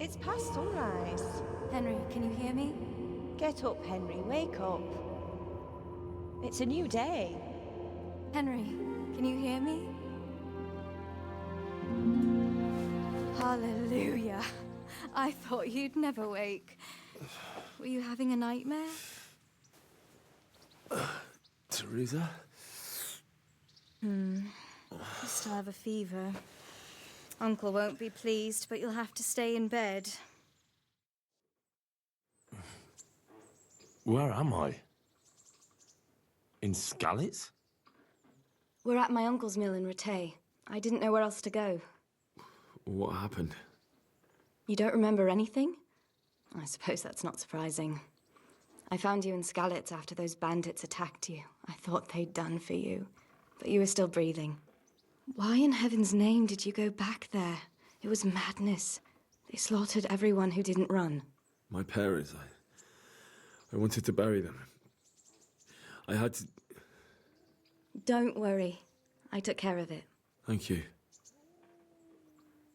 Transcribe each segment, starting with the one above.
It's past sunrise. Henry, can you hear me? Get up, Henry. Wake up. It's a new day. Henry, can you hear me? Hallelujah. I thought you'd never wake. Were you having a nightmare? Teresa? You still have a fever. Uncle won't be pleased, but you'll have to stay in bed. Where am I? In Skalitz? We're at my uncle's mill in Rattay. I didn't know where else to go. What happened? You don't remember anything? I suppose that's not surprising. I found you in Skalitz after those bandits attacked you. I thought they'd done for you, but you were still breathing. Why in heaven's name did you go back there? It was madness. They slaughtered everyone who didn't run. My parents, I wanted to bury them. I had to... Don't worry. I took care of it. Thank you.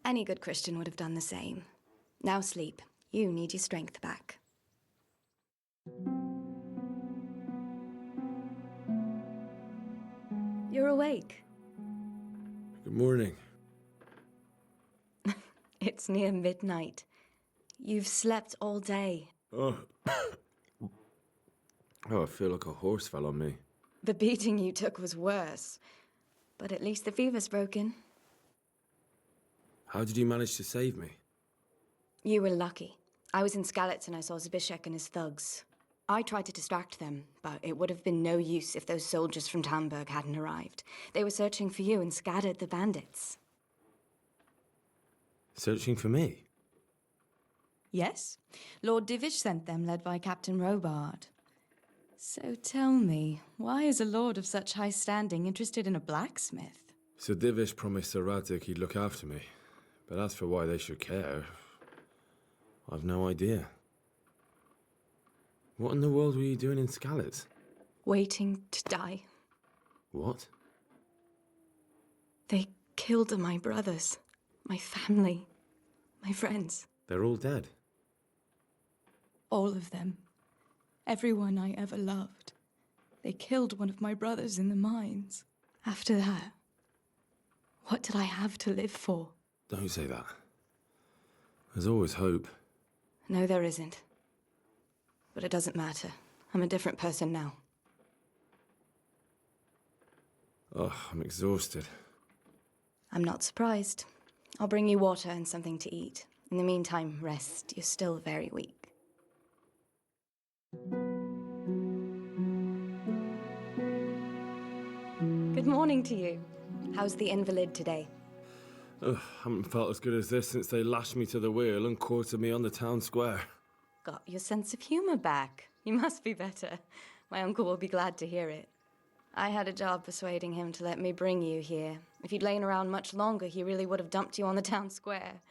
Any good Christian would have done the same. Now sleep. You need your strength back. You're awake. Good morning. It's near midnight. You've slept all day. Oh. Oh, I feel like a horse fell on me. The beating you took was worse. But at least the fever's broken. How did you manage to save me? You were lucky. I was in Skalitz and I saw Zbyszek and his thugs. I tried to distract them, but it would have been no use if those soldiers from Talmberg hadn't arrived. They were searching for you and scattered the bandits. Searching for me? Yes. Lord Divish sent them, led by Captain Robard. So tell me, why is a lord of such high standing interested in a blacksmith? Sir Divish promised Sir Radzig he'd look after me. But as for why they should care, I've no idea. What in the world were you doing in Skalitz? Waiting to die. What? They killed my brothers, my family, my friends. They're all dead. All of them. Everyone I ever loved. They killed one of my brothers in the mines. After that, what did I have to live for? Don't say that. There's always hope. No, there isn't. But it doesn't matter. I'm a different person now. Oh, I'm exhausted. I'm not surprised. I'll bring you water and something to eat. In the meantime, rest. You're still very weak. Good morning to you. How's the invalid today? Ugh, haven't felt as good as this since they lashed me to the wheel and quartered me on the town square. Got your sense of humor back. You must be better. My uncle will be glad to hear it. I had a job persuading him to let me bring you here. If you'd lain around much longer, he really would have dumped you on the town square.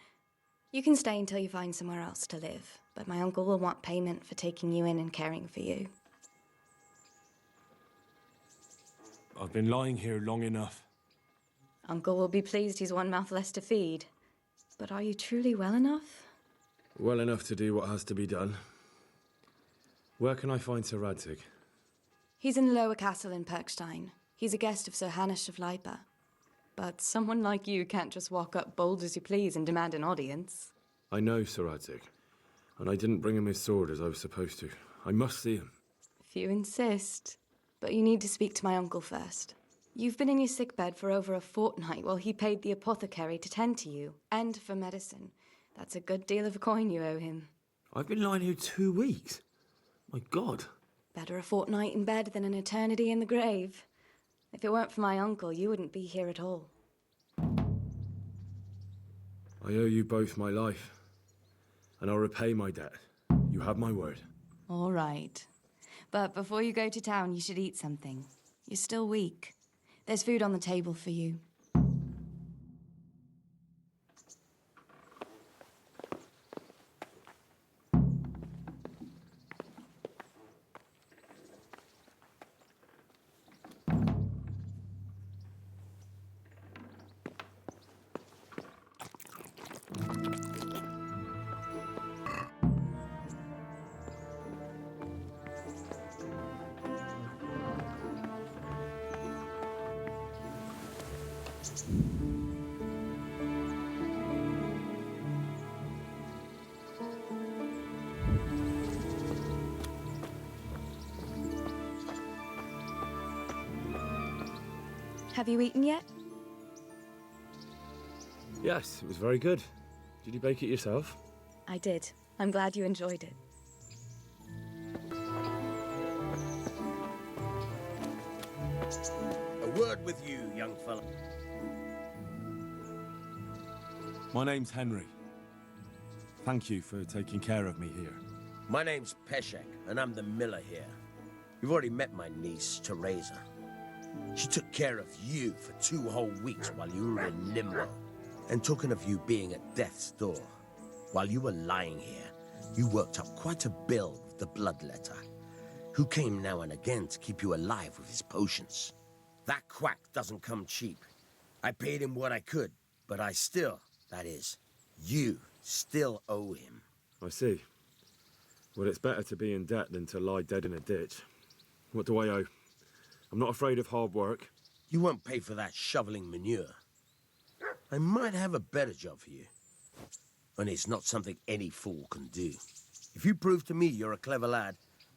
You can stay until you find somewhere else to live, but my uncle will want payment for taking you in and caring for you. I've been lying here long enough. Uncle will be pleased he's one mouth less to feed. But are you truly well enough? Well enough to do what has to be done. Where can I find Sir Radzig? He's in the lower castle in Perkstein. He's a guest of Sir Hanush of Leipa. But someone like you can't just walk up bold as you please and demand an audience. I know Sir Radzig, and I didn't bring him his sword as I was supposed to. I must see him. If you insist. But you need to speak to my uncle first. You've been in your sickbed for over a fortnight while he paid the apothecary to tend to you, and for medicine. That's a good deal of coin you owe him. I've been lying here 2 weeks. My God. Better a fortnight in bed than an eternity in the grave. If it weren't for my uncle, you wouldn't be here at all. I owe you both my life, and I'll repay my debt. You have my word. All right. But before you go to town, you should eat something. You're still weak. There's food on the table for you. Have you eaten yet? Yes, it was very good. Did you bake it yourself? I did. I'm glad you enjoyed it. A word with you, young fella. My name's Henry. Thank you for taking care of me here. My name's Peshek, and I'm the miller here. You've already met my niece, Teresa. She took care of you for 2 whole weeks while you were in limbo. And talking of you being at death's door, while you were lying here, you worked up quite a bill with the bloodletter, who came now and again to keep you alive with his potions. That quack doesn't come cheap. I paid him what I could, but I still, that is, you still owe him. I see. Well, it's better to be in debt than to lie dead in a ditch. What do I owe? I'm not afraid of hard work. You won't pay for that shoveling manure. I might have a better job for you. And it's not something any fool can do. If you prove to me you're a clever lad,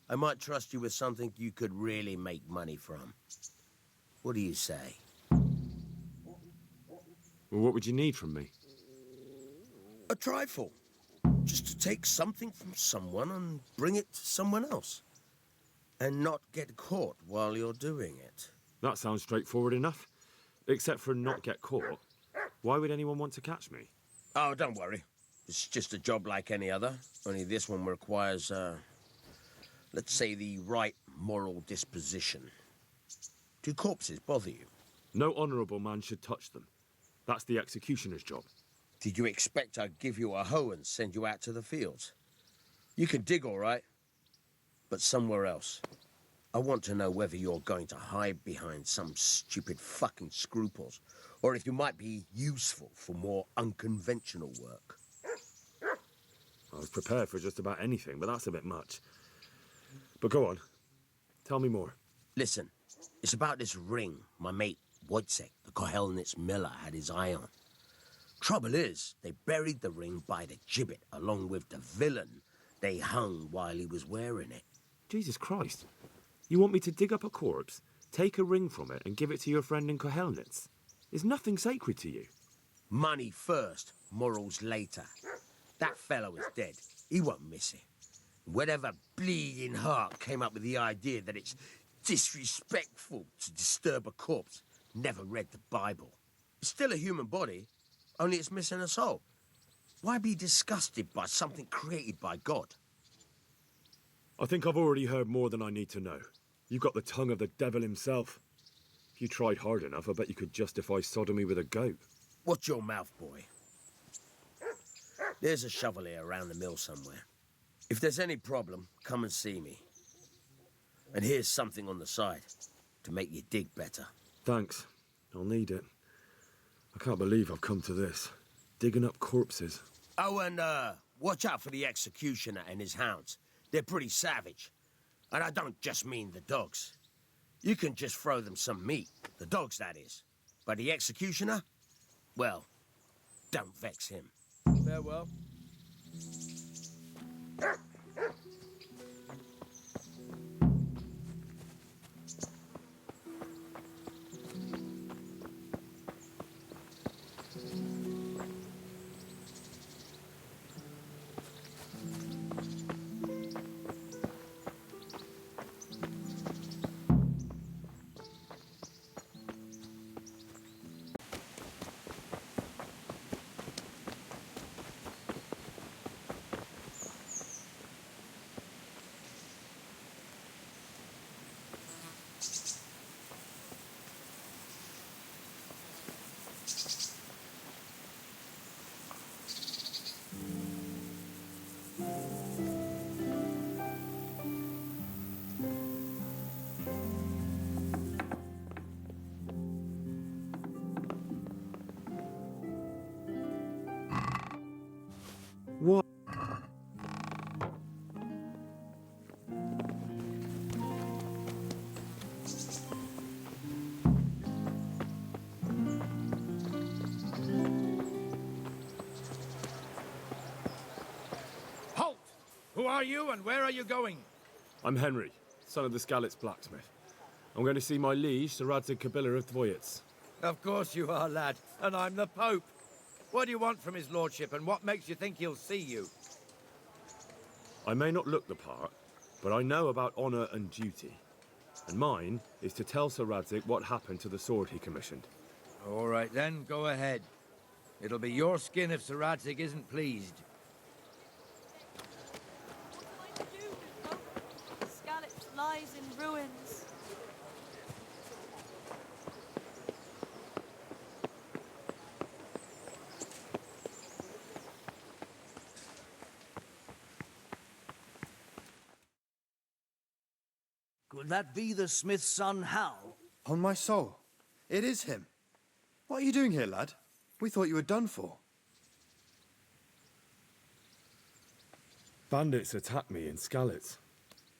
I might trust you with something you could really make money from. What do you say? Well, what would you need from me? A trifle. Just to take something from someone and bring it to someone else. And not get caught while you're doing it. That sounds straightforward enough. Except for not get caught. Why would anyone want to catch me? Oh, don't worry. It's just a job like any other. Only this one requires, let's say, the right moral disposition. Do corpses bother you? No honourable man should touch them. That's the executioner's job. Did you expect I'd give you a hoe and send you out to the fields? You can dig all right, but somewhere else. I want to know whether you're going to hide behind some stupid fucking scruples, or if you might be useful for more unconventional work. I was prepared for just about anything, but that's a bit much. But go on. Tell me more. Listen, it's about this ring my mate Wojciech, the Kohelnitz miller, had his eye on. Trouble is, they buried the ring by the gibbet along with the villain they hung while he was wearing it. Jesus Christ. You want me to dig up a corpse, take a ring from it, and give it to your friend in Kohelnitz? Is nothing sacred to you? Money first, morals later. That fellow is dead. He won't miss it. Whatever bleeding heart came up with the idea that it's disrespectful to disturb a corpse never read the Bible. It's still a human body, only it's missing a soul. Why be disgusted by something created by God? I think I've already heard more than I need to know. You've got the tongue of the devil himself. If you tried hard enough, I bet you could justify sodomy with a goat. Watch your mouth, boy. There's a shovel here around the mill somewhere. If there's any problem, come and see me. And here's something on the side to make you dig better. Thanks. I'll need it. I can't believe I've come to this. Digging up corpses. Oh, and watch out for the executioner and his hounds. They're pretty savage. And I don't just mean the dogs. You can just throw them some meat. The dogs, that is. But the executioner? Well, don't vex him. Farewell. What? Who are you and where are you going? I'm Henry, son of the Skalitz blacksmith. I'm going to see my liege, Sir Radzig Kabila of Dvoyitz. Of course you are, lad. And I'm the Pope. What do you want from his lordship, and what makes you think he'll see you? I may not look the part, but I know about honor and duty. And mine is to tell Sir Radzig what happened to the sword he commissioned. All right then, go ahead. It'll be your skin if Sir Radzig isn't pleased. Skalitz lies in ruins. Could that be the smith's son, Hal? On my soul, it is him. What are you doing here, lad? We thought you were done for. Bandits attacked me in Skalitz.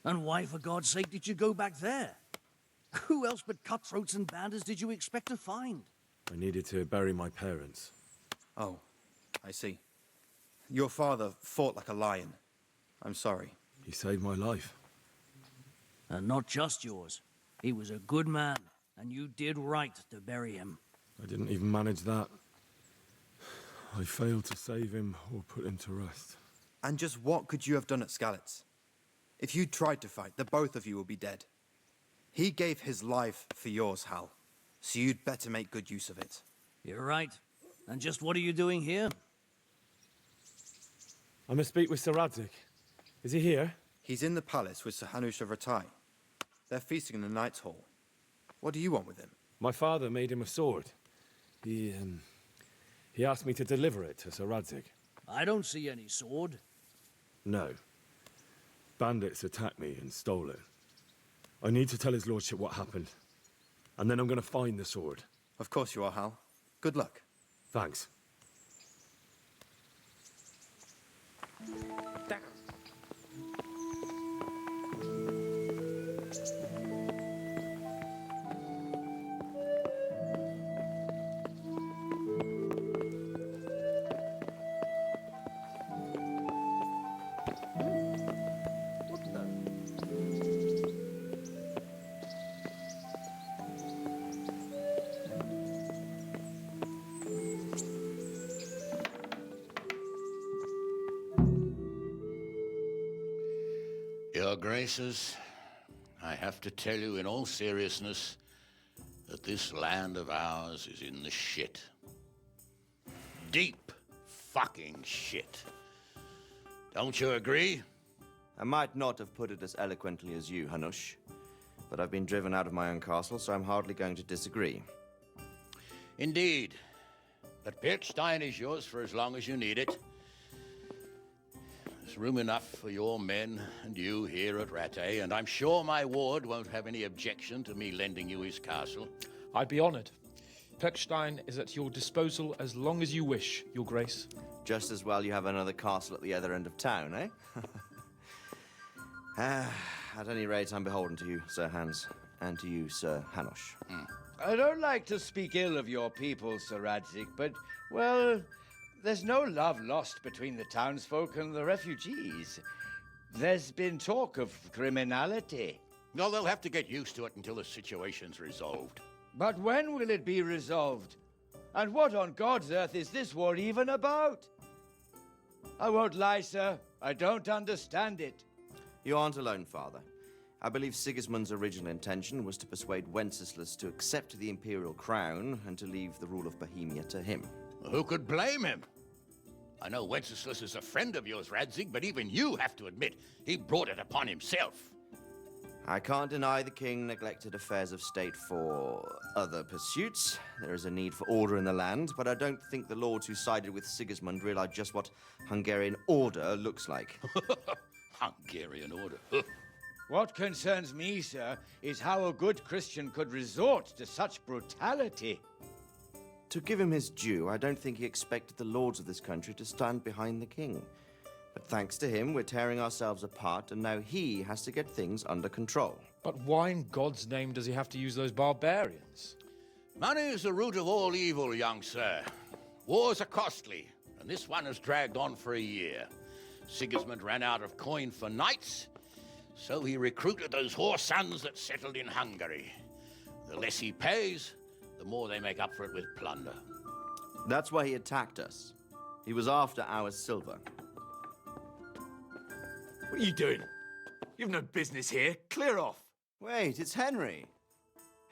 And why, for God's sake, did you go back there? Who else but cutthroats and bandits did you expect to find? I needed to bury my parents. Oh, I see. Your father fought like a lion. I'm sorry. He saved my life. And not just yours. He was a good man, and you did right to bury him. I didn't even manage that. I failed to save him or put him to rest. And just what could you have done at Skalitz? If you tried to fight, the both of you will be dead. He gave his life for yours, Hal. So you'd better make good use of it. You're right. And just what are you doing here? I must speak with Sir Radzig. Is he here? He's in the palace with Sir Hanush of Ratai. They're feasting in the Knight's Hall. What do you want with him? My father made him a sword. He asked me to deliver it to Sir Radzig. I don't see any sword. No. Bandits attacked me and stole it. I need to tell his lordship what happened. And then I'm going to find the sword. Of course you are, Hal. Good luck. Thanks. Your Graces, I have to tell you in all seriousness that this land of ours is in the shit. Deep fucking shit. Don't you agree? I might not have put it as eloquently as you, Hanush, but I've been driven out of my own castle, so I'm hardly going to disagree. Indeed. But Pirkstein is yours for as long as you need it. There's room enough for your men and you here at Rattay, and I'm sure my ward won't have any objection to me lending you his castle. I'd be honored. Pirkstein is at your disposal as long as you wish, Your Grace. Just as well you have another castle at the other end of town, eh? At any rate, I'm beholden to you, Sir Hans, and to you, Sir Hanush. I don't like to speak ill of your people, Sir Radzig, but, well, there's no love lost between the townsfolk and the refugees. There's been talk of criminality. No, they'll have to get used to it until the situation's resolved. But when will it be resolved? And what on God's earth is this war even about? I won't lie, sir. I don't understand it. You aren't alone, Father. I believe Sigismund's original intention was to persuade Wenceslas to accept the imperial crown and to leave the rule of Bohemia to him. Who could blame him? I know Wenceslas is a friend of yours, Radzig, but even you have to admit he brought it upon himself. I can't deny the king neglected affairs of state for other pursuits. There is a need for order in the land, but I don't think the lords who sided with Sigismund realized just what Hungarian order looks like. Hungarian order. What concerns me, sir, is how a good Christian could resort to such brutality. To give him his due, I don't think he expected the lords of this country to stand behind the king. But thanks to him, we're tearing ourselves apart, and now he has to get things under control. But why in God's name does he have to use those barbarians? Money is the root of all evil, young sir. Wars are costly, and this one has dragged on for a year. Sigismund ran out of coin for knights, so he recruited those whore sons that settled in Hungary. The less he pays, the more they make up for it with plunder. That's why he attacked us. He was after our silver. What are you doing? You've no business here. Clear off. Wait, it's Henry.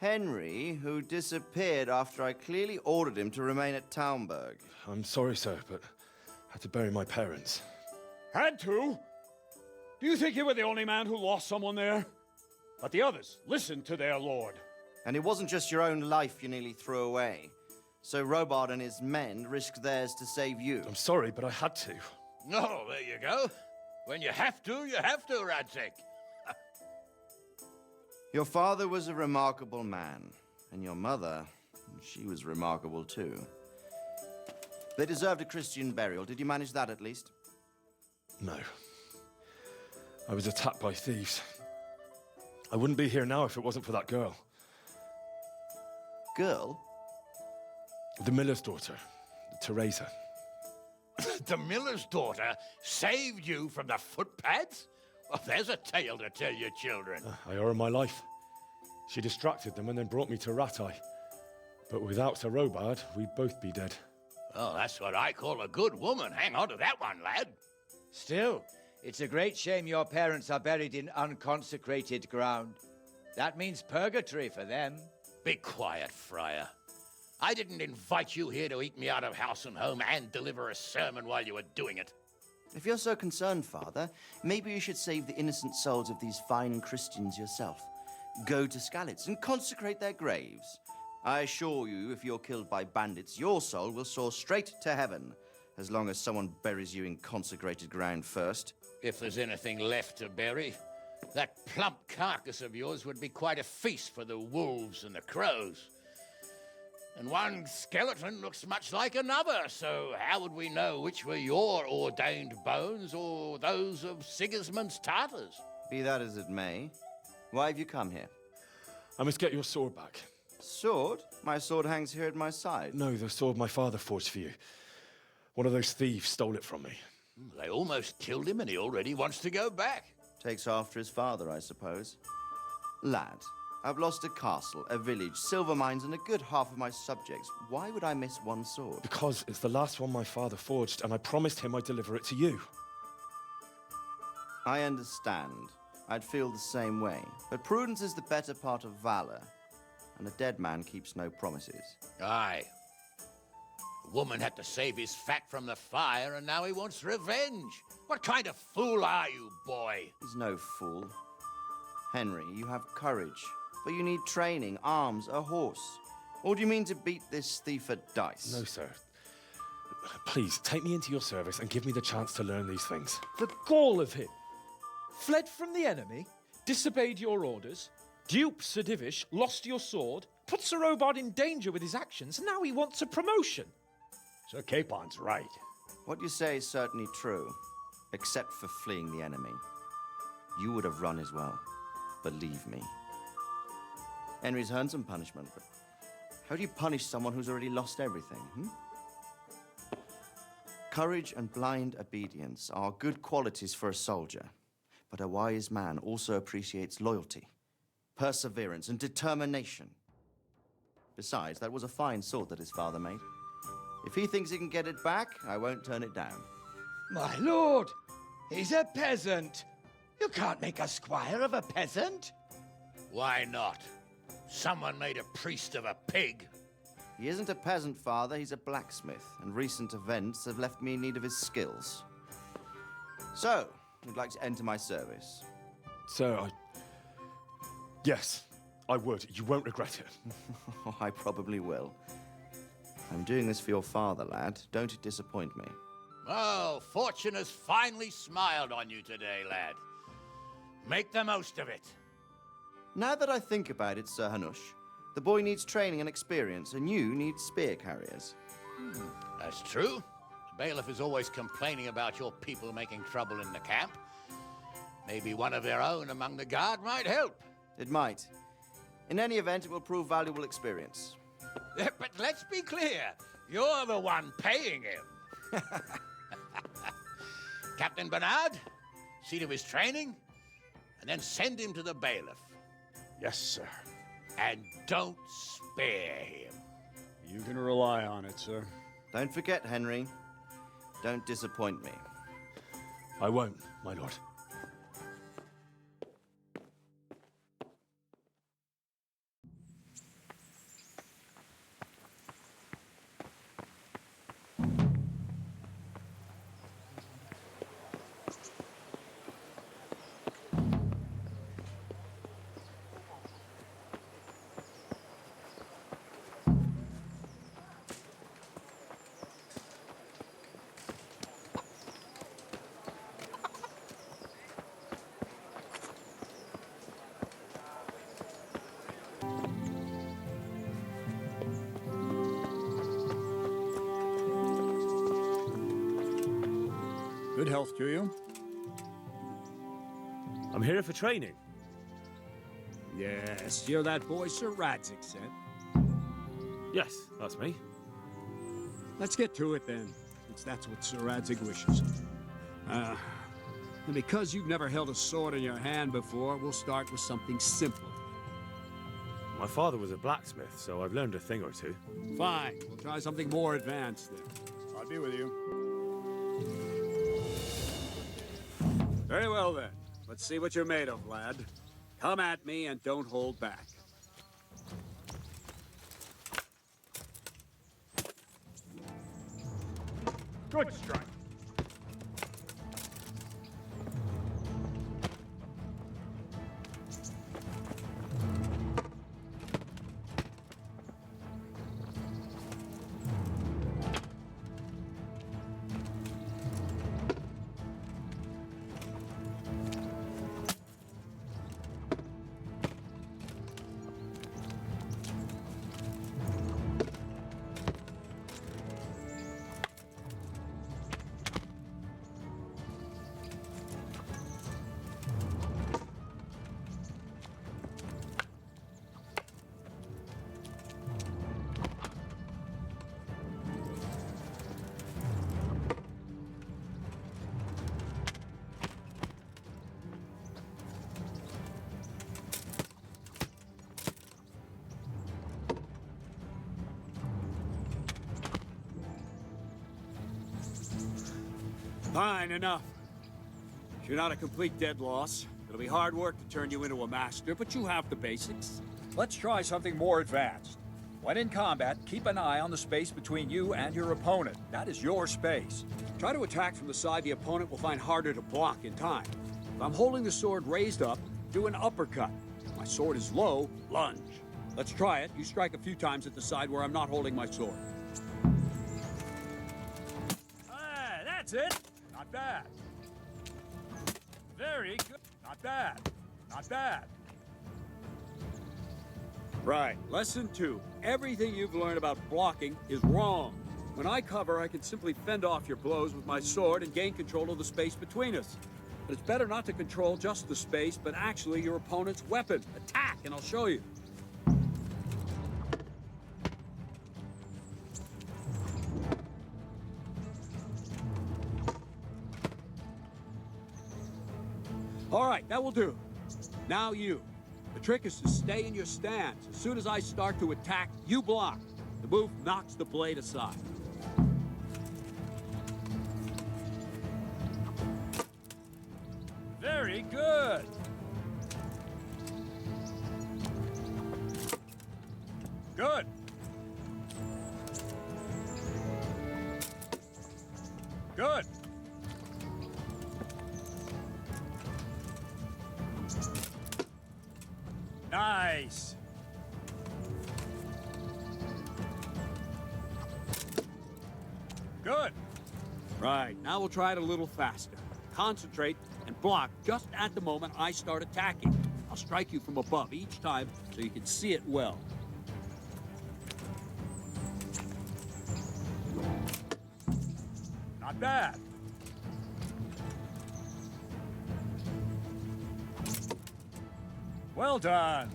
Henry, who disappeared after I clearly ordered him to remain at Taumberg. I'm sorry, sir, but I had to bury my parents. Had to? Do you think you were the only man who lost someone there? But the others listened to their lord. And it wasn't just your own life you nearly threw away. So Robard and his men risked theirs to save you. I'm sorry, but I had to. Oh, there you go. When you have to, Radzig. Your father was a remarkable man. And your mother, she was remarkable too. They deserved a Christian burial. Did you manage that at least? No. I was attacked by thieves. I wouldn't be here now if it wasn't for that girl. Girl? The miller's daughter, Teresa. The miller's daughter saved you from the footpads? Well, there's a tale to tell your children. I owe her my life. She distracted them and then brought me to Rattay. But without Sir Robard, we'd both be dead. Oh, that's what I call a good woman. Hang on to that one, lad. Still, it's a great shame your parents are buried in unconsecrated ground. That means purgatory for them. Be quiet, friar. I didn't invite you here to eat me out of house and home and deliver a sermon while you were doing it. If you're so concerned, Father, maybe you should save the innocent souls of these fine Christians yourself. Go to Skalitz and consecrate their graves. I assure you, if you're killed by bandits, your soul will soar straight to heaven, as long as someone buries you in consecrated ground first. If there's anything left to bury, that plump carcass of yours would be quite a feast for the wolves and the crows. And one skeleton looks much like another, so how would we know which were your ordained bones or those of Sigismund's Tartars? Be that as it may, why have you come here? I must get your sword back. Sword? My sword hangs here at my side. No, the sword my father forged for you. One of those thieves stole it from me. They almost killed him and he already wants to go back. Takes after his father, I suppose. Lad, I've lost a castle, a village, silver mines, and a good half of my subjects. Why would I miss one sword? Because it's the last one my father forged, and I promised him I'd deliver it to you. I understand. I'd feel the same way. But prudence is the better part of valor, and a dead man keeps no promises. Aye. The woman had to save his fat from the fire, and now he wants revenge. What kind of fool are you, boy? He's no fool. Henry, you have courage, but you need training, arms, a horse. Or do you mean to beat this thief at dice? No, sir. Please, take me into your service and give me the chance to learn these things. The gall of him. Fled from the enemy, disobeyed your orders, duped Sir Divish, lost your sword, put Sir Robard in danger with his actions, and now he wants a promotion. Sir Capon's right. What you say is certainly true, except for fleeing the enemy. You would have run as well, believe me. Henry's earned some punishment, but how do you punish someone who's already lost everything, Courage and blind obedience are good qualities for a soldier, but a wise man also appreciates loyalty, perseverance, and determination. Besides, that was a fine sword that his father made. If he thinks he can get it back, I won't turn it down. My lord, he's a peasant. You can't make a squire of a peasant. Why not? Someone made a priest of a pig. He isn't a peasant, Father. He's a blacksmith, and recent events have left me in need of his skills. So, you'd like to enter my service? Sir, Yes, I would. You won't regret it. I probably will. I'm doing this for your father, lad. Don't disappoint me. Oh, fortune has finally smiled on you today, lad. Make the most of it. Now that I think about it, Sir Hanush, the boy needs training and experience, and you need spear carriers. That's true. The bailiff is always complaining about your people making trouble in the camp. Maybe one of their own among the guard might help. It might. In any event, it will prove valuable experience. But let's be clear. You're the one paying him. Captain Bernard, see to his training, and then send him to the bailiff. Yes, sir. And don't spare him. You can rely on it, sir. Don't forget, Henry. Don't disappoint me. I won't, my lord. Good health to you. I'm here for training. Yes, you're that boy Sir Radzik said. Yes, that's me. Let's get to it then, since that's what Sir Radzik wishes. And because you've never held a sword in your hand before, we'll start with something simple. My father was a blacksmith, so I've learned a thing or two. Fine, we'll try something more advanced then. I'll be with you. Very well then. Let's see what you're made of, lad. Come at me and don't hold back. Good strike. Fine, enough. You're not a complete dead loss. It'll be hard work to turn you into a master, but you have the basics. Let's try something more advanced. When in combat, keep an eye on the space between you and your opponent. That is your space. Try to attack from the side the opponent will find harder to block in time. If I'm holding the sword raised up, do an uppercut. If my sword is low, lunge. Let's try it. You strike a few times at the side where I'm not holding my sword. Ah, that's it. Not bad. Very good. Not bad. Not bad. Right. Lesson 2. Everything you've learned about blocking is wrong. When I cover, I can simply fend off your blows with my sword and gain control of the space between us. But it's better not to control just the space, but actually your opponent's weapon. Attack, and I'll show you. All right, that will do. Now you. The trick is to stay in your stance. As soon as I start to attack, you block. The move knocks the blade aside. Very good. Good. Good. Nice. Good. Right, now we'll try it a little faster. Concentrate and block just at the moment I start attacking. I'll strike you from above each time so you can see it well. Not bad. Well done.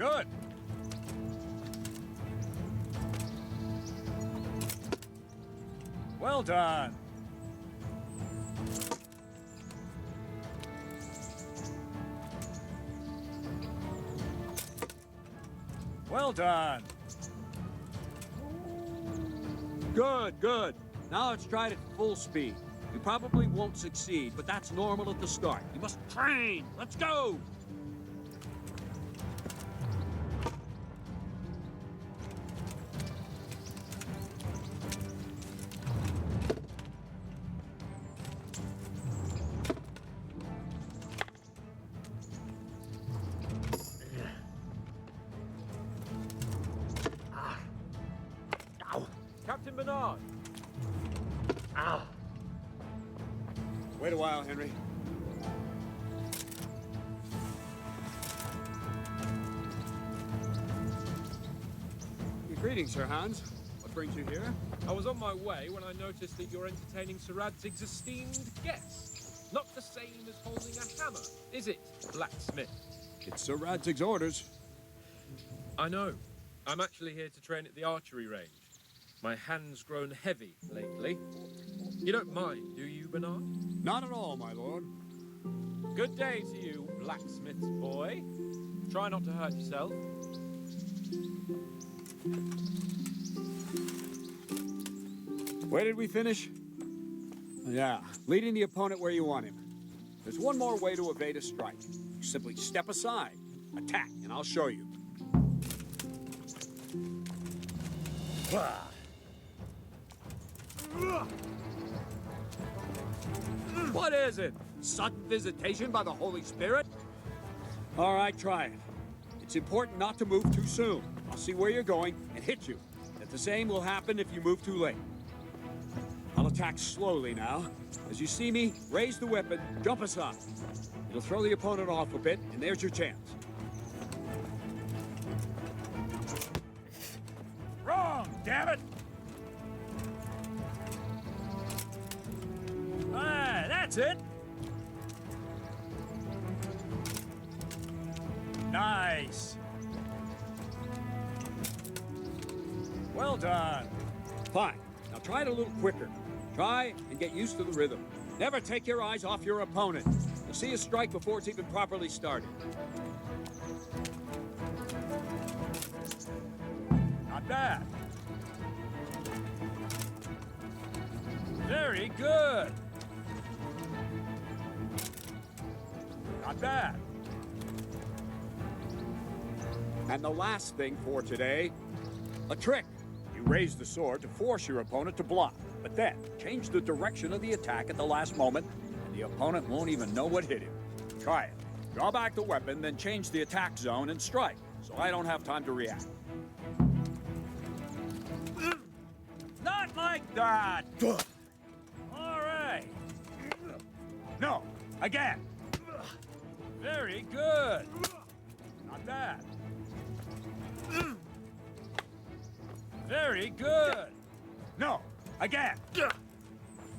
Good. Well done. Well done. Good, good. Now let's try it at full speed. You probably won't succeed, but that's normal at the start. You must train. Let's go! Captain Bernard! Ow! Wait a while, Henry. Greetings, Sir Hans. What brings you here? I was on my way when I noticed that you're entertaining Sir Radzig's esteemed guest. Not the same as holding a hammer, is it, blacksmith? It's Sir Radzig's orders. I know. I'm actually here to train at the archery range. My hand's grown heavy lately. You don't mind, do you, Bernard? Not at all, my lord. Good day to you, blacksmith's boy. Try not to hurt yourself. Where did we finish? Yeah, leading the opponent where you want him. There's one more way to evade a strike. You simply step aside, attack, and I'll show you. What is it? Sudden visitation by the Holy Spirit? All right, try it. It's important not to move too soon. I'll see where you're going and hit you. And the same will happen if you move too late. I'll attack slowly now. As you see me, raise the weapon, jump aside. It'll throw the opponent off a bit, and there's your chance. Wrong, damn it! Ah, that's it! Nice! Well done. Fine. Now try it a little quicker. Try and get used to the rhythm. Never take your eyes off your opponent. You'll see a strike before it's even properly started. Not bad. Very good. Not bad. And the last thing for today, a trick. You raise the sword to force your opponent to block, but then change the direction of the attack at the last moment, and the opponent won't even know what hit him. Try it. Draw back the weapon, then change the attack zone and strike, so I don't have time to react. Not like that! All right. No, again. Very good. Not bad. Very good. No, again.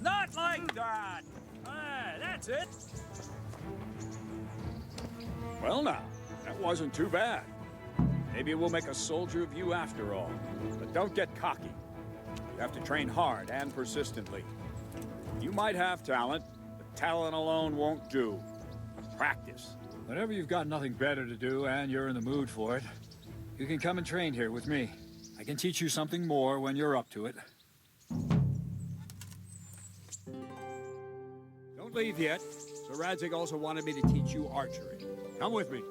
Not like that. Ah, that's it. Well now, that wasn't too bad. Maybe we'll make a soldier of you after all. But don't get cocky. You have to train hard and persistently. You might have talent, but talent alone won't do. Practice. Whenever you've got nothing better to do and you're in the mood for it, you can come and train here with me. I can teach you something more when you're up to it. Don't leave yet. Sir Radzig also wanted me to teach you archery. Come with me.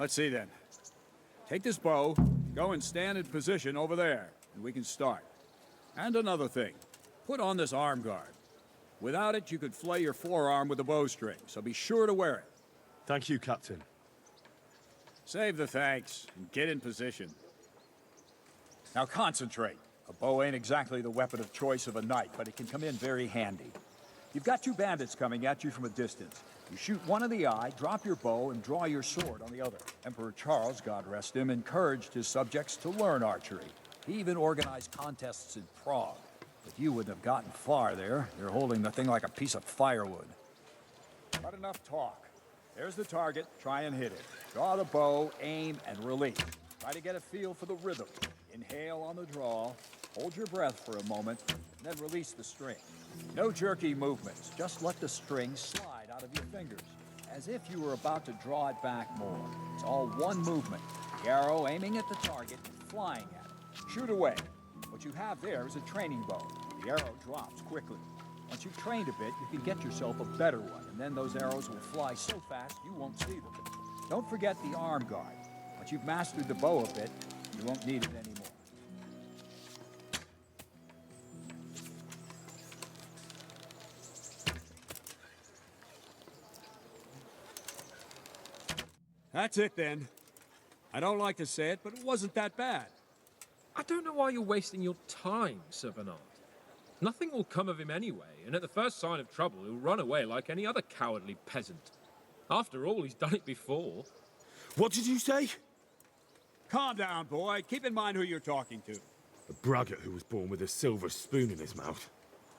Let's see then. Take this bow, go and stand in position over there, and we can start. And another thing, put on this arm guard. Without it, you could flay your forearm with a bowstring, so be sure to wear it. Thank you, Captain. Save the thanks, and get in position. Now concentrate. A bow ain't exactly the weapon of choice of a knight, but it can come in very handy. You've got two bandits coming at you from a distance. You shoot one in the eye, drop your bow, and draw your sword on the other. Emperor Charles, God rest him, encouraged his subjects to learn archery. He even organized contests in Prague. But you wouldn't have gotten far there. They're holding the thing like a piece of firewood. Not enough talk. There's the target. Try and hit it. Draw the bow, aim, and release. Try to get a feel for the rhythm. Inhale on the draw, hold your breath for a moment, and then release the string. No jerky movements. Just let the string slide out of your fingers, as if you were about to draw it back more. It's all one movement. The arrow aiming at the target, flying at it. Shoot away. What you have there is a training bow. The arrow drops quickly. Once you've trained a bit, you can get yourself a better one, and then those arrows will fly so fast you won't see them. Don't forget the arm guard. Once you've mastered the bow a bit, you won't need it anymore. That's it then. I don't like to say it, but it wasn't that bad. I don't know why you're wasting your time, Sir Bernard. Nothing will come of him anyway, and at the first sign of trouble, he'll run away like any other cowardly peasant. After all, he's done it before. What did you say? Calm down, boy. Keep in mind who you're talking to. A braggart who was born with a silver spoon in his mouth.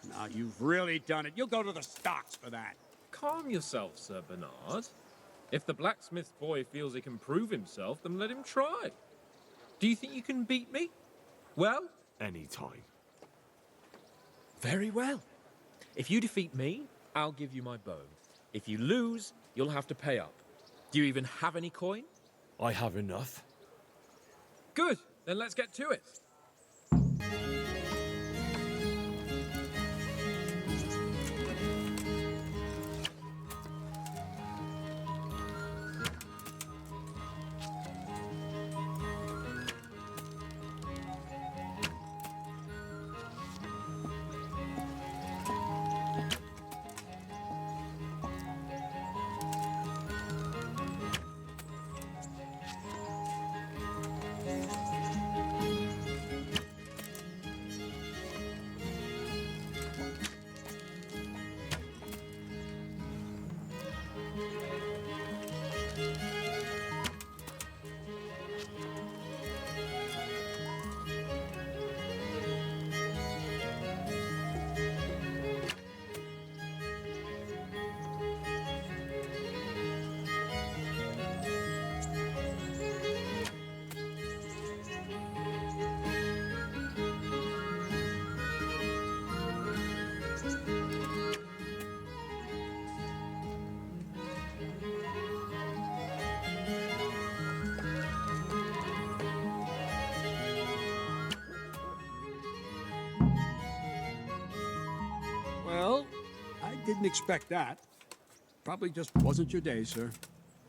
Now, you've really done it. You'll go to the stocks for that. Calm yourself, Sir Bernard. If the blacksmith boy feels he can prove himself, then let him try. Do you think you can beat me? Well? Any time. Very well. If you defeat me, I'll give you my bow. If you lose, you'll have to pay up. Do you even have any coin? I have enough. Good. Then let's get to it. Well, I didn't expect that. Probably just wasn't your day, sir.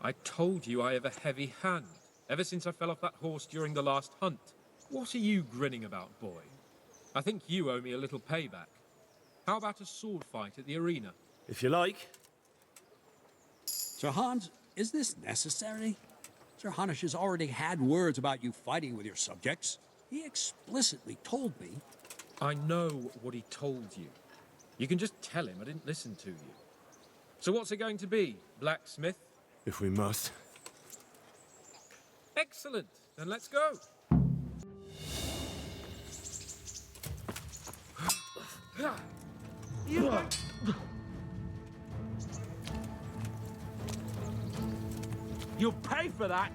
I told you I have a heavy hand, ever since I fell off that horse during the last hunt. What are you grinning about, boy? I think you owe me a little payback. How about a sword fight at the arena? If you like. Sir Hans, is this necessary? Sir Hanush has already had words about you fighting with your subjects. He explicitly told me. I know what he told you. You can just tell him I didn't listen to you. So what's it going to be, blacksmith? If we must. Excellent. Then let's go. You'll pay for that!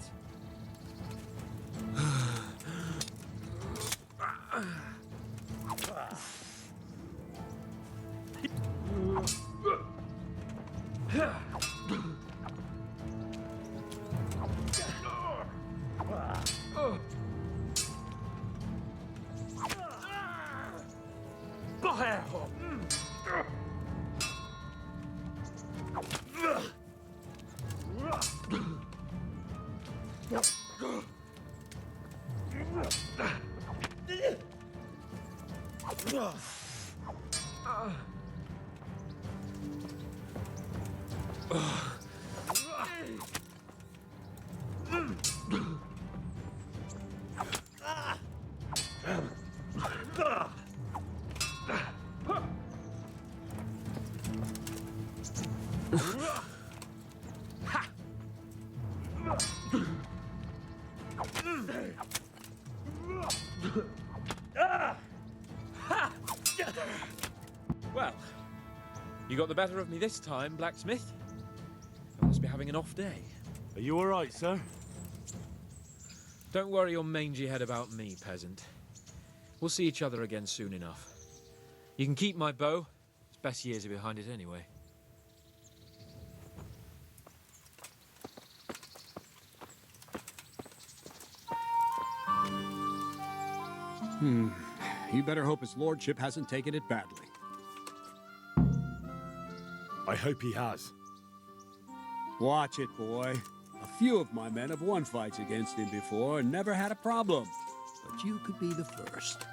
Well, you got the better of me this time, blacksmith. I must be having an off day. Are you all right, sir? Don't worry your mangy head about me, peasant. We'll see each other again soon enough. You can keep my bow. Its best years are behind it anyway. You better hope his lordship hasn't taken it badly. I hope he has. Watch it, boy. A few of my men have won fights against him before and never had a problem. But you could be the first.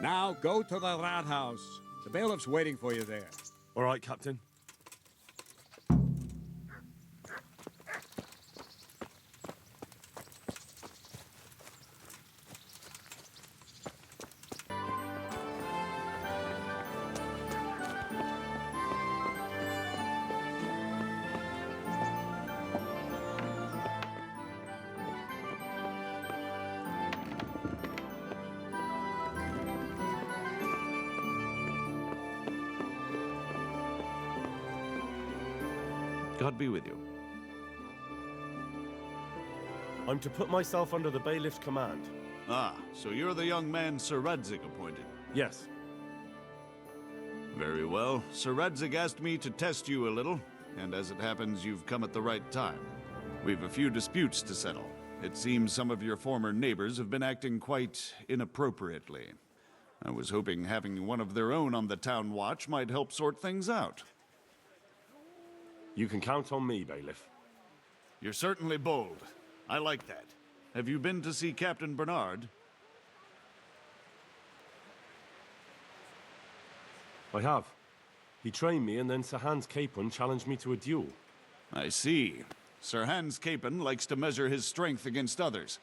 Now go to the Rathaus. The bailiff's waiting for you there. All right, Captain. God be with you. I'm to put myself under the bailiff's command. Ah, so you're the young man Sir Radzig appointed? Yes. Very well. Sir Radzig asked me to test you a little, and as it happens, you've come at the right time. We've a few disputes to settle. It seems some of your former neighbors have been acting quite inappropriately. I was hoping having one of their own on the town watch might help sort things out. You can count on me, bailiff. You're certainly bold. I like that. Have you been to see Captain Bernard? I have. He trained me, and then Sir Hans Capon challenged me to a duel. I see. Sir Hans Capon likes to measure his strength against others.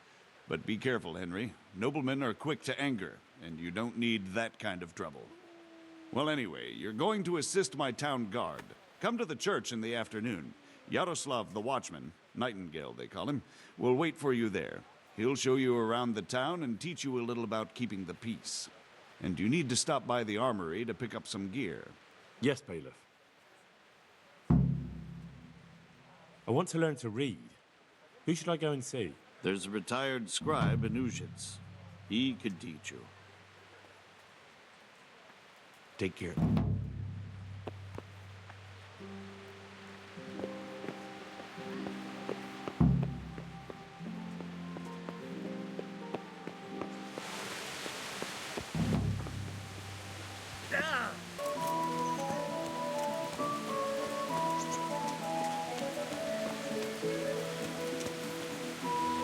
But be careful, Henry. Noblemen are quick to anger, and you don't need that kind of trouble. Well, anyway, you're going to assist my town guard. Come to the church in the afternoon. Yaroslav the watchman, Nightingale they call him, will wait for you there. He'll show you around the town and teach you a little about keeping the peace. And you need to stop by the armory to pick up some gear. Yes, bailiff. I want to learn to read. Who should I go and see? There's a retired scribe in Uzhitz. He could teach you. Take care.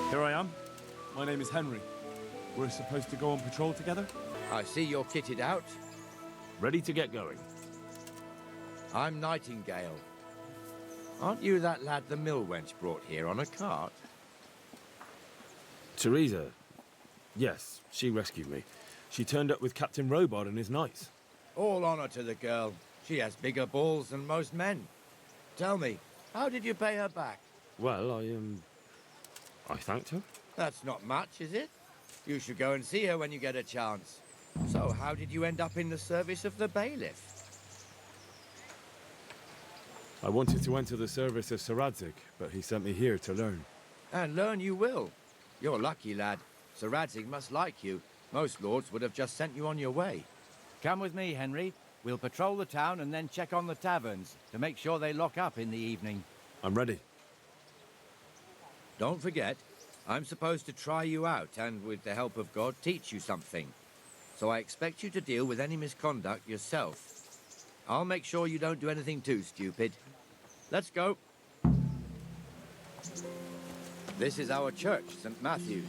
Here I am. My name is Henry. We're supposed to go on patrol together? I see you're kitted out. Ready to get going. I'm Nightingale. Aren't you that lad the mill wench brought here on a cart? Teresa. Yes, she rescued me. She turned up with Captain Robard and his knights. All honor to the girl. She has bigger balls than most men. Tell me, how did you pay her back? Well, I thanked her. That's not much, is it? You should go and see her when you get a chance. So, how did you end up in the service of the bailiff? I wanted to enter the service of Sir Radzig, but he sent me here to learn. And learn you will. You're lucky, lad. Sir Radzig must like you. Most lords would have just sent you on your way. Come with me, Henry. We'll patrol the town and then check on the taverns to make sure they lock up in the evening. I'm ready. Don't forget, I'm supposed to try you out and, with the help of God, teach you something. So I expect you to deal with any misconduct yourself. I'll make sure you don't do anything too stupid. Let's go. This is our church, St. Matthew's.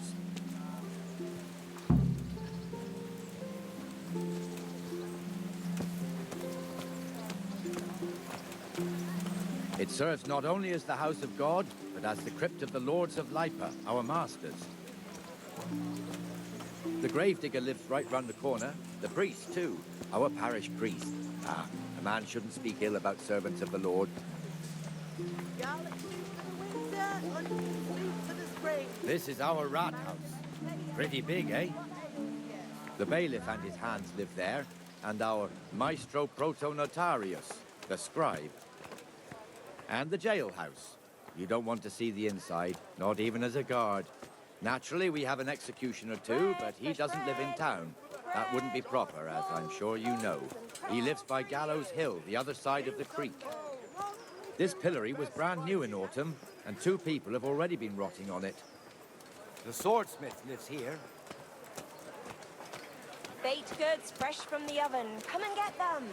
It serves not only as the house of God, but as the crypt of the lords of Lipa, our masters. The gravedigger lives right round the corner. The priest, too, our parish priest. Ah, a man shouldn't speak ill about servants of the Lord. This is our rat house. Pretty big, eh? The bailiff and his hands live there, and our maestro protonotarius, the scribe. And the jailhouse. You don't want to see the inside, not even as a guard. Naturally, we have an executioner too, but he doesn't live in town. That wouldn't be proper, as I'm sure you know. He lives by Gallows Hill, the other side of the creek. This pillory was brand new in autumn, and 2 people have already been rotting on it. The swordsmith lives here. Baked goods fresh from the oven. Come and get them.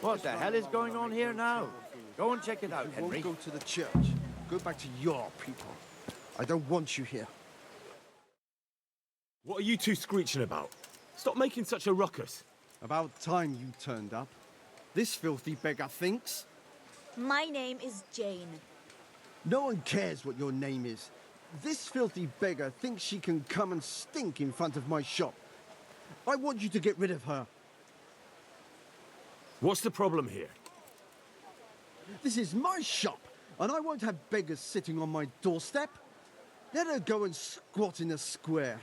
What the hell is going on here now? Go and check it out, Henry. Won't go to the church. Go back to your people. I don't want you here. What are you two screeching about? Stop making such a ruckus. About time you turned up. This filthy beggar thinks. My name is Jane. No one cares what your name is. This filthy beggar thinks she can come and stink in front of my shop. I want you to get rid of her. What's the problem here? This is my shop, and I won't have beggars sitting on my doorstep. Let her go and squat in the square.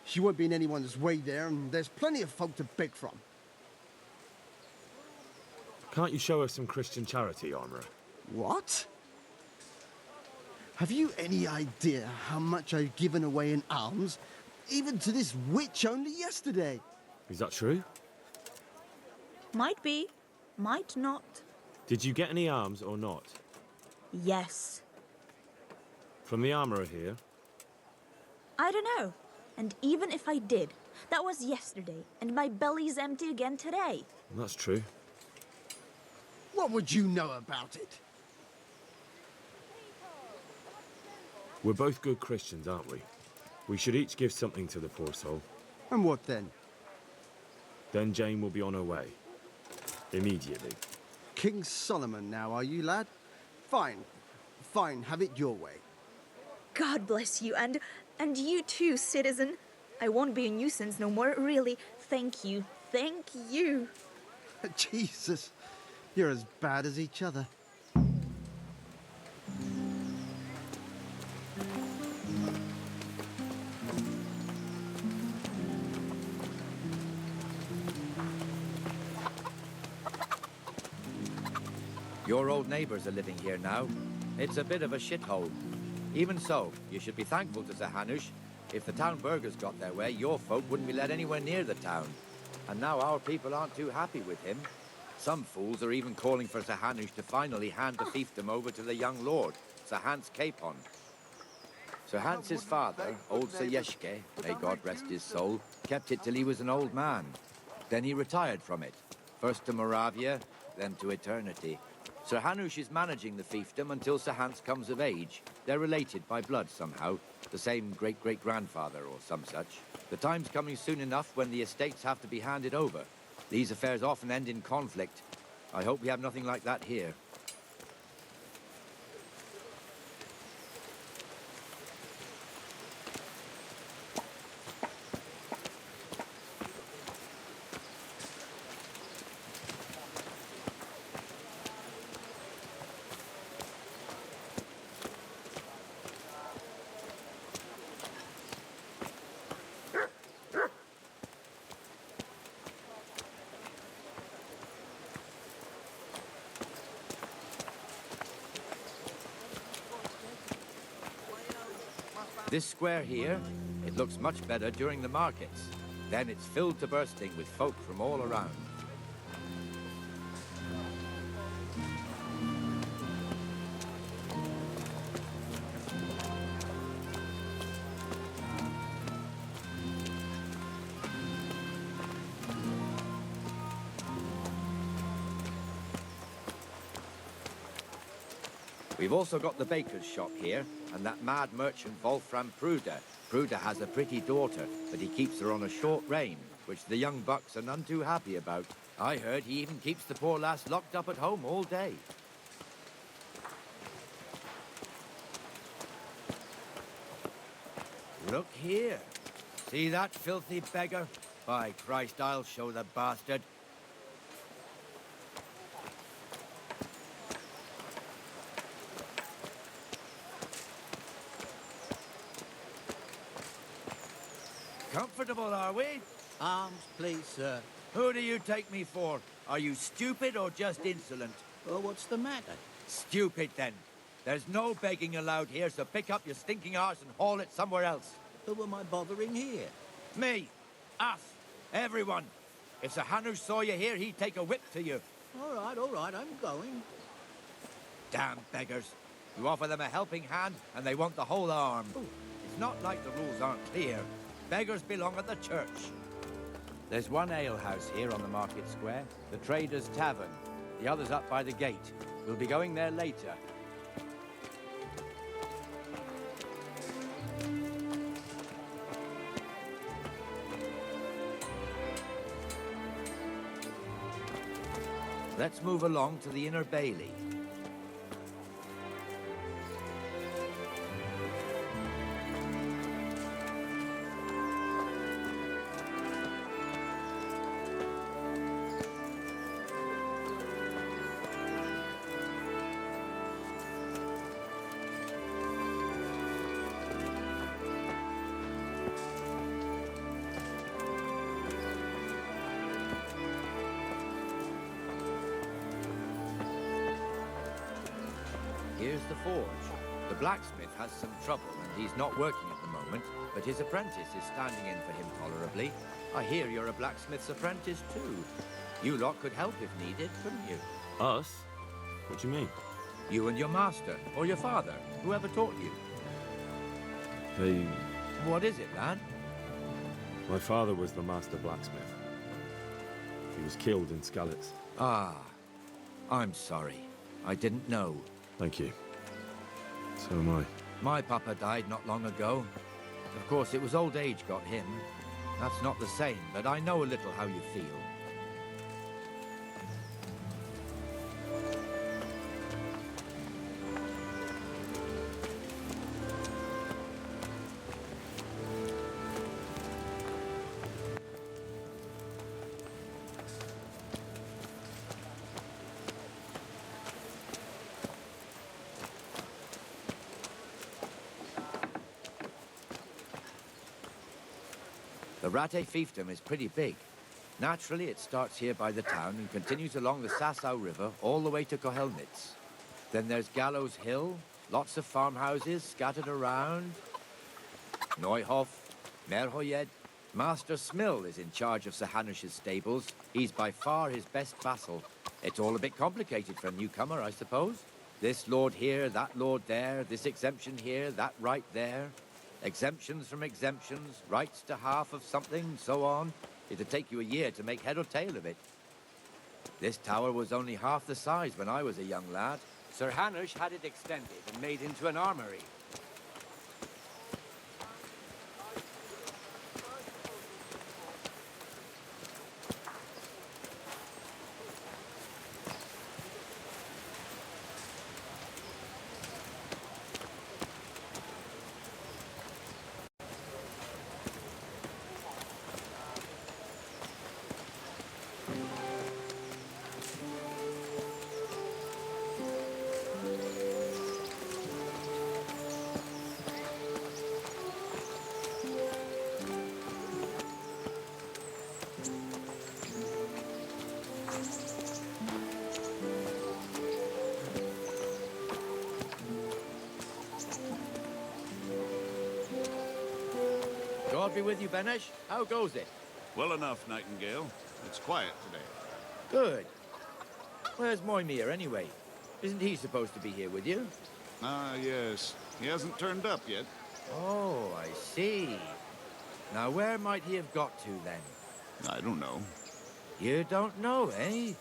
She won't be in anyone's way there, and there's plenty of folk to beg from. Can't you show us some Christian charity, Armourer? What? Have you any idea how much I've given away in alms, even to this witch only yesterday? Is that true? Might be, might not. Did you get any alms or not? Yes. From the Armourer here? I don't know. And even if I did, that was yesterday, and my belly's empty again today. That's true. What would you know about it? We're both good Christians, aren't we? We should each give something to the poor soul. And what then? Then Jane will be on her way. Immediately. King Solomon now, are you, lad? Fine. Fine, have it your way. God bless you, and you too, citizen. I won't be a nuisance no more, really. Thank you. Thank you. Jesus, you're as bad as each other. Your old neighbours are living here now. It's a bit of a shithole. Even so, you should be thankful to Sir Hanush. If the town burghers got their way, your folk wouldn't be let anywhere near the town. And now our people aren't too happy with him. Some fools are even calling for Sir Hanush to finally hand the fiefdom over to the young lord, Sir Hans Capon. Sir Hans's father, old Sir Yeshke, may God rest his soul, kept it till he was an old man. Then he retired from it, first to Moravia, then to eternity. Sir Hanush is managing the fiefdom until Sir Hans comes of age. They're related by blood somehow, the same great-great-grandfather or some such. The time's coming soon enough when the estates have to be handed over. These affairs often end in conflict. I hope we have nothing like that here. This square here, it looks much better during the markets. Then it's filled to bursting with folk from all around. We've also got the baker's shop here, and that mad merchant Wolfram Pruder. Pruder has a pretty daughter, but he keeps her on a short rein, which the young bucks are none too happy about. I heard he even keeps the poor lass locked up at home all day. Look here. See that filthy beggar? By Christ, I'll show the bastard. Comfortable, are we? Arms, please, sir. Who do you take me for? Are you stupid or just insolent? Well, what's the matter? Stupid, then. There's no begging allowed here, so pick up your stinking arse and haul it somewhere else. Who am I bothering here? Me. Us. Everyone. If Sir Hanush saw you here, he'd take a whip to you. All right, I'm going. Damn beggars. You offer them a helping hand, and they want the whole arm. It's not like the rules aren't clear. Beggars belong at the church. There's one alehouse here on the market square, the Trader's Tavern. The other's up by the gate. We'll be going there later. Let's move along to the Inner Bailey. Here's the forge. The blacksmith has some trouble and he's not working at the moment, but his apprentice is standing in for him tolerably. I hear you're a blacksmith's apprentice too. You lot could help if needed, couldn't you? Us? What do you mean? You and your master, or your father, whoever taught you. They... What is it, lad? My father was the master blacksmith. He was killed in Skalitz. Ah, I'm sorry. I didn't know. Thank you. So am I. My papa died not long ago. Of course, it was old age got him. That's not the same, but I know a little how you feel. The Rate fiefdom is pretty big. Naturally, it starts here by the town and continues along the Sassau River all the way to Kohelnitz. Then there's Gallows Hill, lots of farmhouses scattered around. Neuhof, Merhoyed. Master Smill is in charge of Sir Hanush's stables. He's by far his best vassal. It's all a bit complicated for a newcomer, I suppose. This lord here, that lord there, this exemption here, that right there. Exemptions from exemptions, rights to half of something, so on. It'd take you a year to make head or tail of it. This tower was only half the size when I was a young lad. Sir Hanush had it extended and made into an armory. God be with you, Benesh. How goes it? Well enough, Nightingale. It's quiet today. Good. Where's Moimir, anyway? Isn't he supposed to be here with you? Ah, yes. He hasn't turned up yet. Oh, I see. Now, where might he have got to, then? I don't know. You don't know, eh?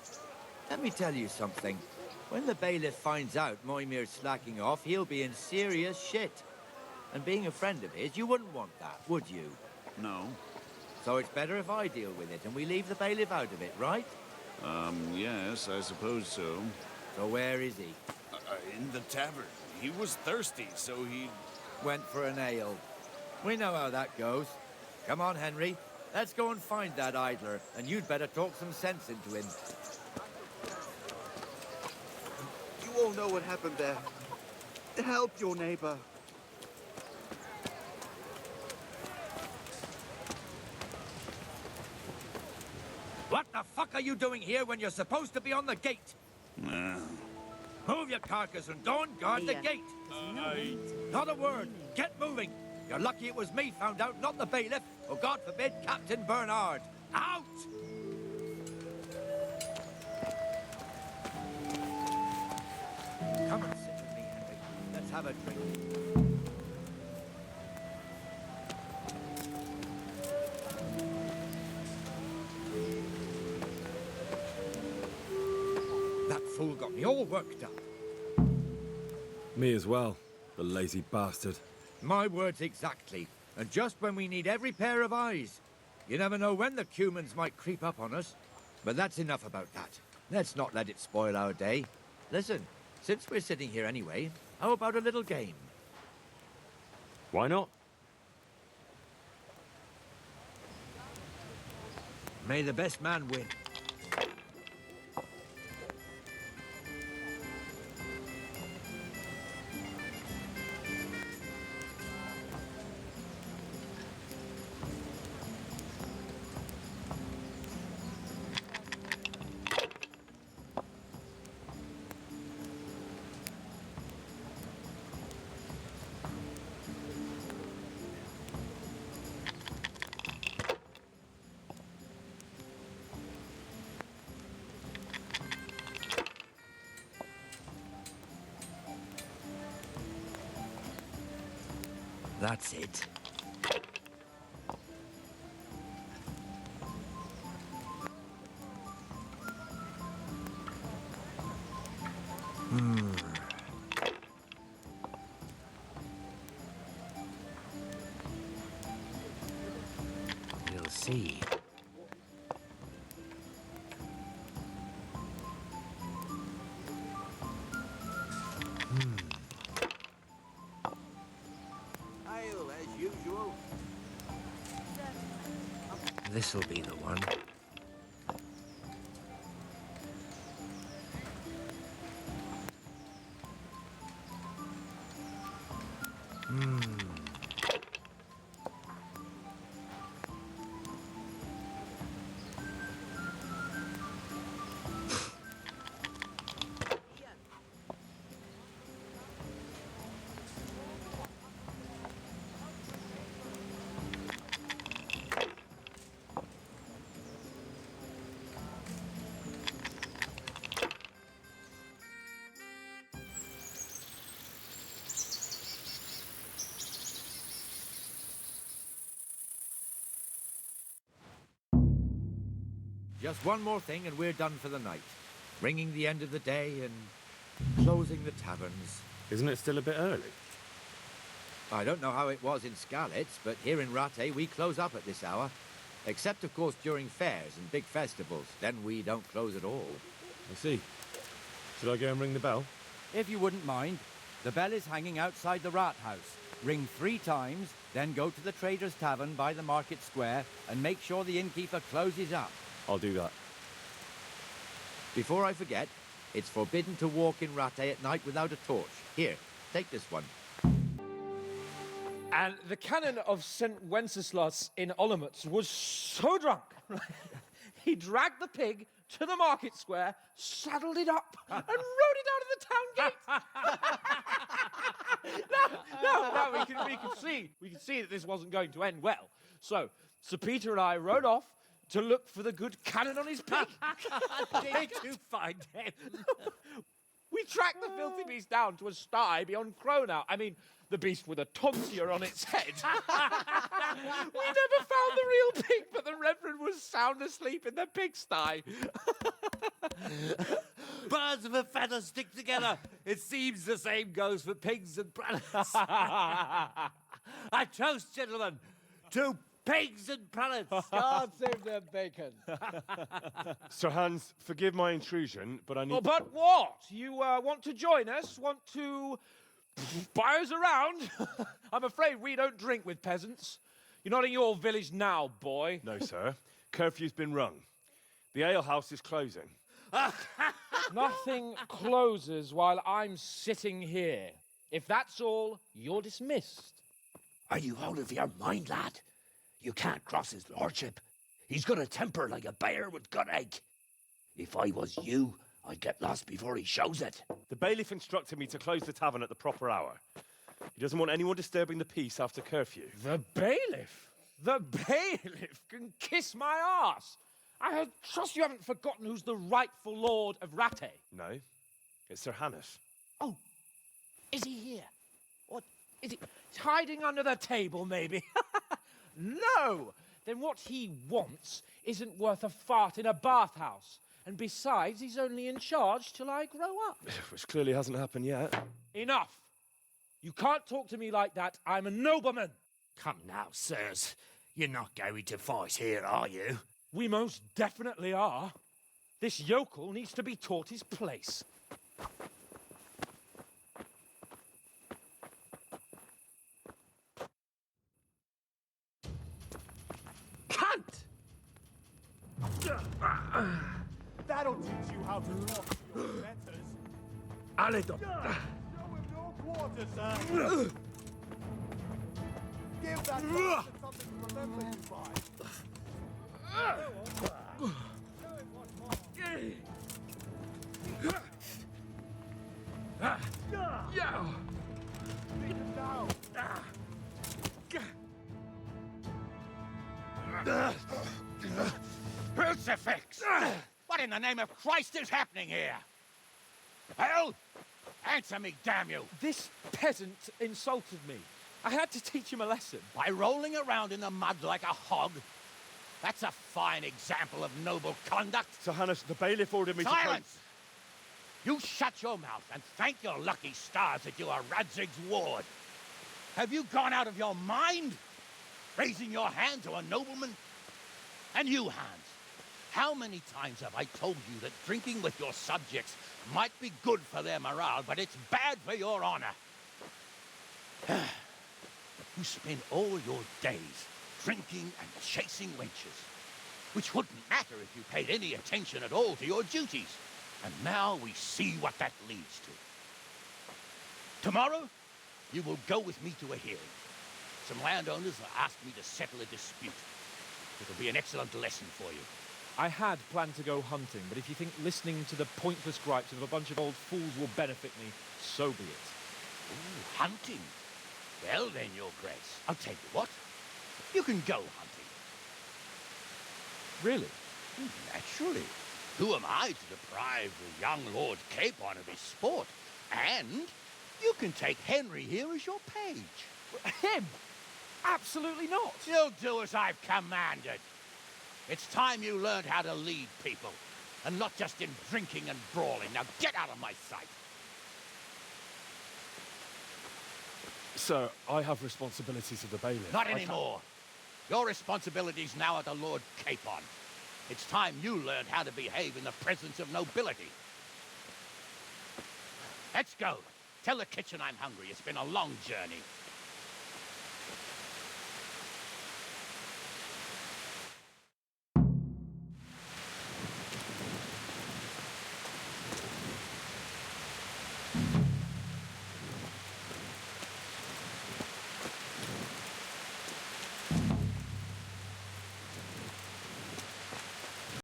Let me tell you something. When the bailiff finds out Moimir's slacking off, he'll be in serious shit. And being a friend of his, you wouldn't want that, would you? No. So it's better if I deal with it and we leave the bailiff out of it, right? Yes, I suppose so. So where is he? In the tavern. He was thirsty, so he... Went for an ale. We know how that goes. Come on, Henry. Let's go and find that idler, and you'd better talk some sense into him. You all know what happened there. Help your neighbor. What the fuck are you doing here when you're supposed to be on the gate? Move your carcass and go and guard the gate. Not a word. Get moving. You're lucky it was me found out, not the bailiff, or God forbid, Captain Bernard. Out! Come and sit with me, Henry. Let's have a drink. That fool got me all worked up. Me as well, the lazy bastard. My words exactly. And just when we need every pair of eyes. You never know when the Cumans might creep up on us. But that's enough about that. Let's not let it spoil our day. Listen, since we're sitting here anyway, how about a little game? Why not? May the best man win. That's it. We'll see. Ale, as usual. This'll be the one. Just one more thing and we're done for the night. Ringing the end of the day and closing the taverns. Isn't it still a bit early? I don't know how it was in Skalitz, but here in Rattay we close up at this hour. Except, of course, during fairs and big festivals. Then we don't close at all. I see. Should I go and ring the bell? If you wouldn't mind. The bell is hanging outside the rat house. Ring 3 times, then go to the Trader's Tavern by the market square and make sure the innkeeper closes up. I'll do that. Before I forget, it's forbidden to walk in Rattay at night without a torch. Here, take this one. And the canon of St. Wenceslas in Olomouc was so drunk, he dragged the pig to the market square, saddled it up, and rode it out of the town gate. No, we could see that this wasn't going to end well. So, Sir Peter and I rode off to look for the good canon on his pig. Did you find him? We tracked the filthy beast down to a sty beyond Cronau. I mean, the beast with a tonsure on its head. We never found the real pig, but the Reverend was sound asleep in the pigsty. Birds of a feather stick together. It seems the same goes for pigs and planets. I toast, gentlemen, to pigs and planets. God save their bacon. Sir Hans, forgive my intrusion, but I need... Oh, but what? You want to join us? Want to buy us around? I'm afraid we don't drink with peasants. You're not in your village now, boy. No, sir. Curfew's been rung. The alehouse is closing. Nothing closes while I'm sitting here. If that's all, you're dismissed. Are you out of your mind, lad? You can't cross his lordship. He's got a temper like a bear with gut ache. If I was you, I'd get lost before he shows it. The bailiff instructed me to close the tavern at the proper hour. He doesn't want anyone disturbing the peace after curfew. The bailiff? The bailiff can kiss my arse. I trust you haven't forgotten who's the rightful lord of Rattay. No, it's Sir Hannes. Oh, is he here? What, is he hiding under the table, maybe? No! Then what he wants isn't worth a fart in a bathhouse. And besides, he's only in charge till I grow up. Which clearly hasn't happened yet. Enough! You can't talk to me like that. I'm a nobleman. Come now, sirs. You're not going to fight here, are you? We most definitely are. This yokel needs to be taught his place. Cunt! That'll teach you how to talk to your betters. Alidom. Show him your quarters, sir. Give that bastard something to remember you by. Beat him down. Crucifix! What in the name of Christ is happening here? Hell? Answer me, damn you! This peasant insulted me. I had to teach him a lesson. By rolling around in the mud like a hog? That's a fine example of noble conduct. Sir Hannes, the bailiff ordered me Silence! You shut your mouth and thank your lucky stars that you are Radzig's ward. Have you gone out of your mind? Raising your hand to a nobleman? And you, Hans, how many times have I told you that drinking with your subjects might be good for their morale, but it's bad for your honor? You spend all your days drinking and chasing wenches, which wouldn't matter if you paid any attention at all to your duties. And now we see what that leads to. Tomorrow, you will go with me to a hearing. Some landowners have asked me to settle a dispute. It'll be an excellent lesson for you. I had planned to go hunting, but if you think listening to the pointless gripes of a bunch of old fools will benefit me, so be it. Ooh, hunting? Well then, Your Grace, I'll tell you what. You can go hunting. Really? Naturally. Who am I to deprive the young Lord Capon of his sport? And you can take Henry here as your page. Him? Absolutely not. You'll do as I've commanded. It's time you learned how to lead people, and not just in drinking and brawling. Now get out of my sight. Sir, I have responsibilities of the bailiff. Not anymore. Your responsibilities now are the Lord Capon. It's time you learned how to behave in the presence of nobility. Let's go. Tell the kitchen I'm hungry. It's been a long journey.